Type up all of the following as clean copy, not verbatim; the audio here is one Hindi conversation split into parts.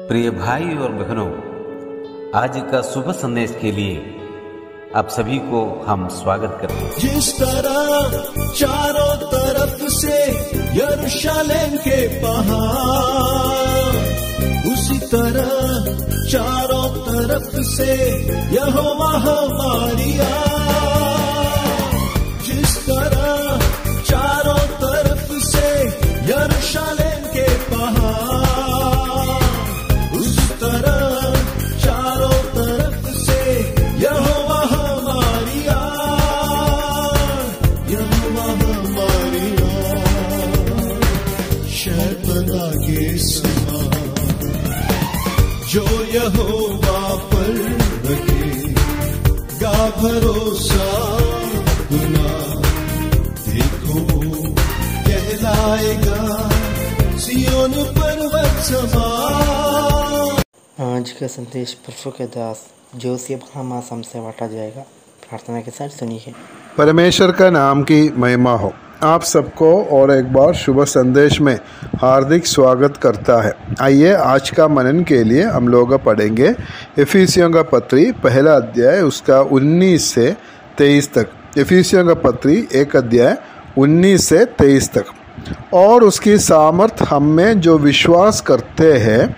प्रिय भाई और बहनों, आज का शुभ संदेश के लिए आप सभी को हम स्वागत करते हैं। जिस तरह चारों तरफ से यरूशलेम के पहाड़, उसी तरह चारों तरफ से यहोवा हमारी आग। जिस तरह चारों तरफ से यरूशलेम के पहाड़, उसी तरह चारों तरफ से यहोवा हमारी आग, यहोवा हमारी आग। शैतान के समान जो यहोवा पर रखेगा भरोसा, गुना देखो कहलाएगा सियोन पर्वत समान। आज का संदेश प्रभु के दास जोसेफ हमासम से बांटा जाएगा। प्रार्थना के साथ सुनिए। परमेश्वर का नाम की महिमा हो। आप सबको और एक बार शुभ संदेश में हार्दिक स्वागत करता है। आइए आज का मनन के लिए हम लोग पढ़ेंगे इफिसियों का पत्री पहला अध्याय उसका 19 से 23 तक। इफिसियों का पत्री एक अध्याय 19 से 23 तक। और उसकी सामर्थ हम में जो विश्वास करते हैं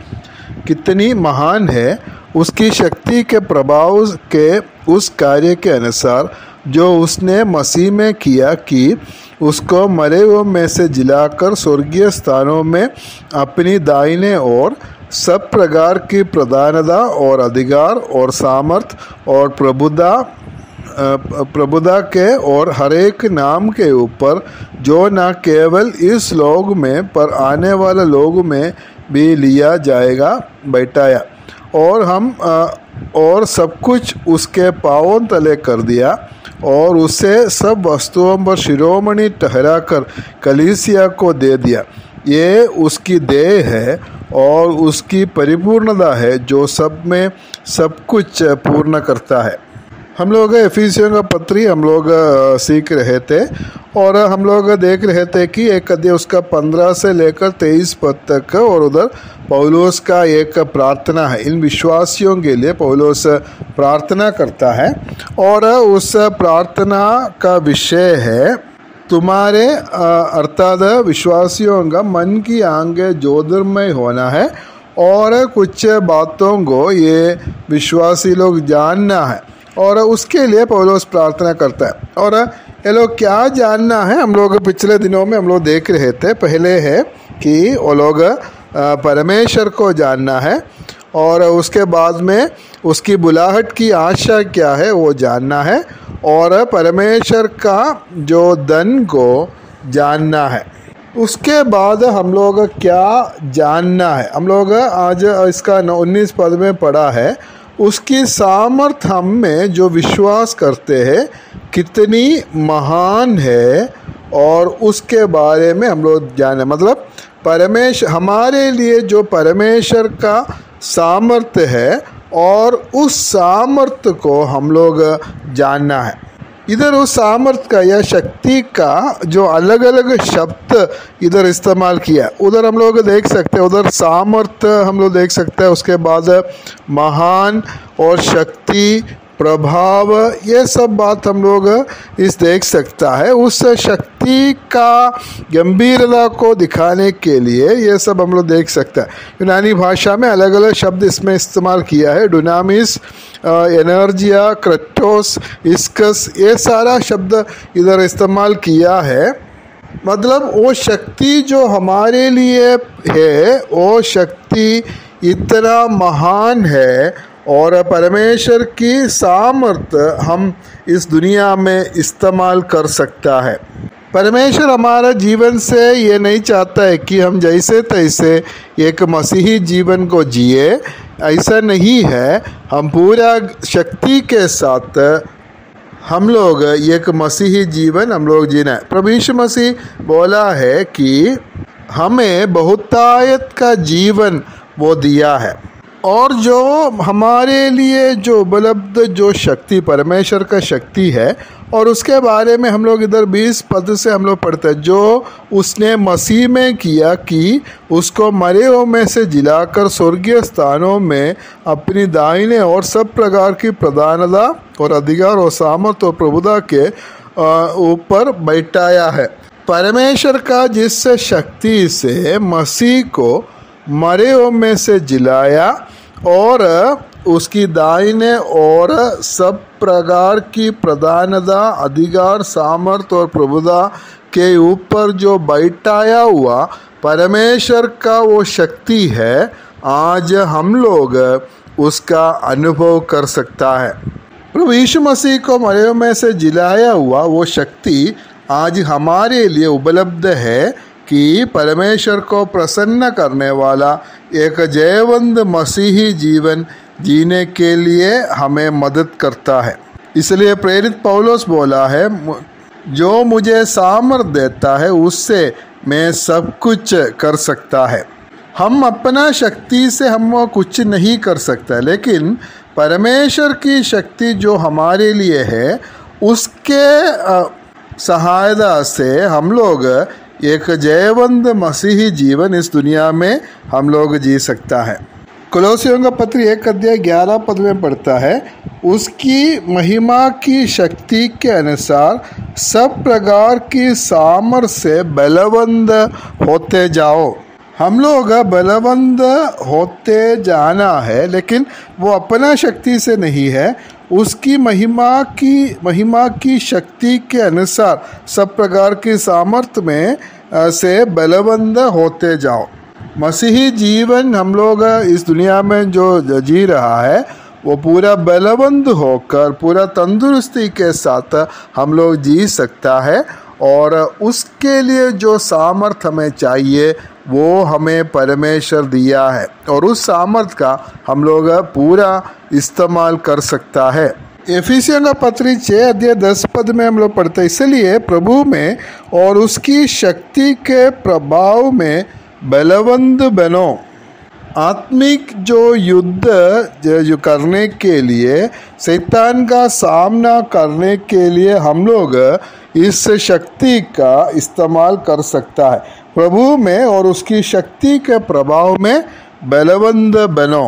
कितनी महान है, उसकी शक्ति के प्रभाव के उस कार्य के अनुसार जो उसने मसीह में किया कि उसको मरे हुए में से जिलाकर स्वर्गीय स्थानों में अपनी दाहिने ओर सब प्रकार की प्रधानता और अधिकार और सामर्थ और प्रभुता के और हर एक नाम के ऊपर, जो न केवल इस लोग में पर आने वाले लोग में भी लिया जाएगा, बैठाया। और हम और सब कुछ उसके पांवों तले कर दिया और उसे सब वस्तुओं पर शिरोमणि ठहराकर कलीसिया को दे दिया। ये उसकी देह है और उसकी परिपूर्णता है, जो सब में सब कुछ पूर्ण करता है। हम लोग इफिसियों का पत्री हम लोग सीख रहे थे और हम लोग देख रहे थे कि एक अध्याय उसका 15 से लेकर 23 पद तक, और उधर पौलुस का एक प्रार्थना है। इन विश्वासियों के लिए पौलुस प्रार्थना करता है और उस प्रार्थना का विषय है तुम्हारे अर्थात विश्वासियों का मन की आंखें ज्योतिर्मय होना है और कुछ बातों को ये विश्वासी लोग जानना है। और उसके लिए पौलुस प्रार्थना करता है। और ये लोग क्या जानना है, हम लोग पिछले दिनों में हम लोग देख रहे थे। पहले है कि वो लोग परमेश्वर को जानना है और उसके बाद में उसकी बुलाहट की आशा क्या है वो जानना है और परमेश्वर का जो धन को जानना है। उसके बाद हम लोग क्या जानना है, हम लोग आज इसका 19 पद में पढ़ा है, उसकी सामर्थ हम में जो विश्वास करते हैं कितनी महान है और उसके बारे में हम लोग जाने। मतलब परमेश्वर हमारे लिए जो परमेश्वर का सामर्थ्य है और उस सामर्थ्य को हम लोग जानना है। इधर उस सामर्थ्य का या शक्ति का जो अलग अलग शब्द इधर इस्तेमाल किया, उधर हम लोग देख सकते हैं, उधर सामर्थ्य हम लोग देख सकते हैं, उसके बाद महान और शक्ति प्रभाव, ये सब बात हम लोग इस देख सकता है। उस शक्ति का गंभीरता को दिखाने के लिए ये सब हम लोग देख सकता है। यूनानी भाषा में अलग अलग शब्द इसमें इस्तेमाल किया है। डुनामिस, एनर्जिया, क्रेटोस, इस्कस, ये सारा शब्द इधर इस्तेमाल किया है। मतलब वो शक्ति जो हमारे लिए है वो शक्ति इतना महान है और परमेश्वर की सामर्थ्य हम इस दुनिया में इस्तेमाल कर सकता है। परमेश्वर हमारा जीवन से ये नहीं चाहता है कि हम जैसे तैसे एक मसीही जीवन को जिए, ऐसा नहीं है। हम पूरा शक्ति के साथ हम लोग एक मसीही जीवन हम लोग जीना है। प्रभु यीशु मसीह बोला है कि हमें बहुतायत का जीवन वो दिया है। और जो हमारे लिए जो उपलब्ध जो शक्ति परमेश्वर का शक्ति है, और उसके बारे में हम लोग इधर 20 पद से हम लोग पढ़ते हैं, जो उसने मसीह में किया कि उसको मरे हुओं में से जिलाकर स्वर्गीय स्थानों में अपनी दाहिने और सब प्रकार की प्रधानता और अधिकार और सामर्थ और प्रभुता के ऊपर बैठाया है। परमेश्वर का जिस शक्ति से मसीह को मरे हुओं में से जिलाया और उसकी दाहिने और सब प्रकार की प्रधानता अधिकार सामर्थ और प्रभुता के ऊपर जो बैठाया हुआ परमेश्वर का वो शक्ति है, आज हम लोग उसका अनुभव कर सकता है। प्रभु यीशु मसीह को मरे हुओं में से जिलाया हुआ वो शक्ति आज हमारे लिए उपलब्ध है कि परमेश्वर को प्रसन्न करने वाला एक जयवंत मसीही जीवन जीने के लिए हमें मदद करता है। इसलिए प्रेरित पौलुस बोला है, जो मुझे सामर्थ्य देता है उससे मैं सब कुछ कर सकता है। हम अपना शक्ति से हम वो कुछ नहीं कर सकते, लेकिन परमेश्वर की शक्ति जो हमारे लिए है उसके सहायता से हम लोग एक जयवंत मसीही जीवन इस दुनिया में हम लोग जी सकता है। कोलोसियों का पत्र 1 अध्याय 11 पद में पढ़ता है, उसकी महिमा की शक्ति के अनुसार सब प्रकार की सामर्थ्य से बलवंत होते जाओ। हम लोग बलवंत होते जाना है, लेकिन वो अपना शक्ति से नहीं है, उसकी महिमा की शक्ति के अनुसार सब प्रकार की सामर्थ्य में से बलवंत होते जाओ। मसीही जीवन हम लोग इस दुनिया में जो जी रहा है वो पूरा बलवंत होकर पूरा तंदुरुस्ती के साथ हम लोग जी सकता है, और उसके लिए जो सामर्थ हमें चाहिए वो हमें परमेश्वर दिया है, और उस सामर्थ का हम लोग पूरा इस्तेमाल कर सकता है। एफिसियों का पत्र 6 अध्याय 10 पद में हम लोग पढ़ते हैं, इसलिए प्रभु में और उसकी शक्ति के प्रभाव में बलवंत बनो। आत्मिक जो युद्ध जो करने के लिए, शैतान का सामना करने के लिए हम लोग इस शक्ति का इस्तेमाल कर सकता है। प्रभु में और उसकी शक्ति के प्रभाव में बलवंत बनो।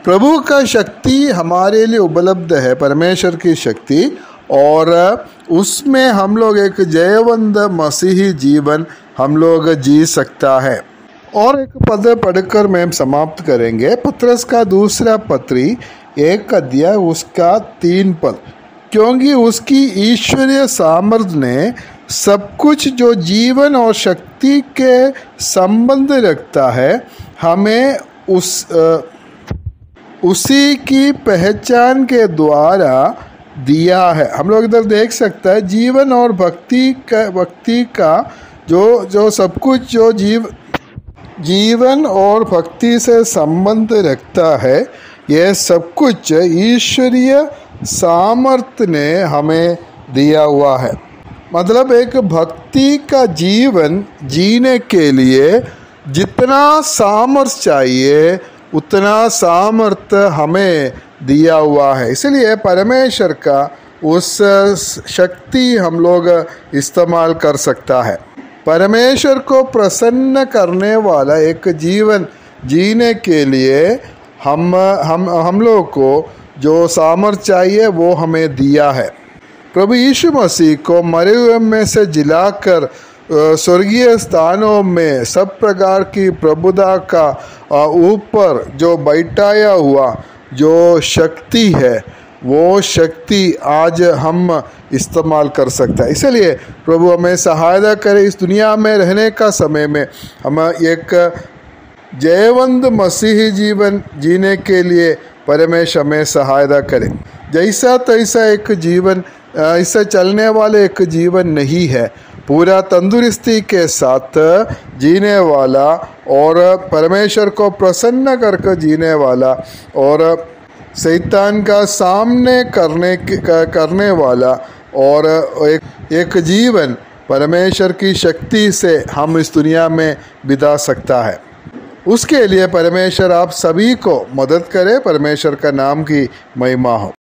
प्रभु का शक्ति हमारे लिए उपलब्ध है, परमेश्वर की शक्ति, और उसमें हम लोग एक जयवंत मसीही जीवन हम लोग जी सकता है। और एक पद पढ़कर मैं समाप्त करेंगे। पत्रस का दूसरा पत्री 1 अध्याय उसका 3 पद, क्योंकि उसकी ईश्वरीय सामर्थ्य ने सब कुछ जो जीवन और शक्ति के संबंध रखता है हमें उसी की पहचान के द्वारा दिया है। हम लोग इधर देख सकते हैं जीवन और भक्ति का जो सब कुछ जो जीवन और भक्ति से संबंध रखता है, यह सब कुछ ईश्वरीय सामर्थ्य ने हमें दिया हुआ है। मतलब एक भक्ति का जीवन जीने के लिए जितना सामर्थ्य चाहिए उतना सामर्थ्य हमें दिया हुआ है। इसलिए परमेश्वर का उस शक्ति हम लोग इस्तेमाल कर सकता है। परमेश्वर को प्रसन्न करने वाला एक जीवन जीने के लिए हम लोग को जो सामर्थ्य चाहिए वो हमें दिया है। प्रभु यीशु मसीह को मरे हुए में से जिलाकर स्वर्गीय स्थानों में सब प्रकार की प्रभुता का ऊपर जो बैठाया हुआ जो शक्ति है, वो शक्ति आज हम इस्तेमाल कर सकते हैं। इसलिए प्रभु हमें सहायता करे इस दुनिया में रहने का समय में हम एक जयवंत मसीही जीवन जीने के लिए परमेश्वर हमें सहायता करें। जैसा तैसा एक जीवन, इससे चलने वाले एक जीवन नहीं है, पूरा तंदुरुस्ती के साथ जीने वाला और परमेश्वर को प्रसन्न करके जीने वाला और शैतान का सामने करने वाला और एक जीवन परमेश्वर की शक्ति से हम इस दुनिया में बिता सकता है। उसके लिए परमेश्वर आप सभी को मदद करे। परमेश्वर का नाम की महिमा हो।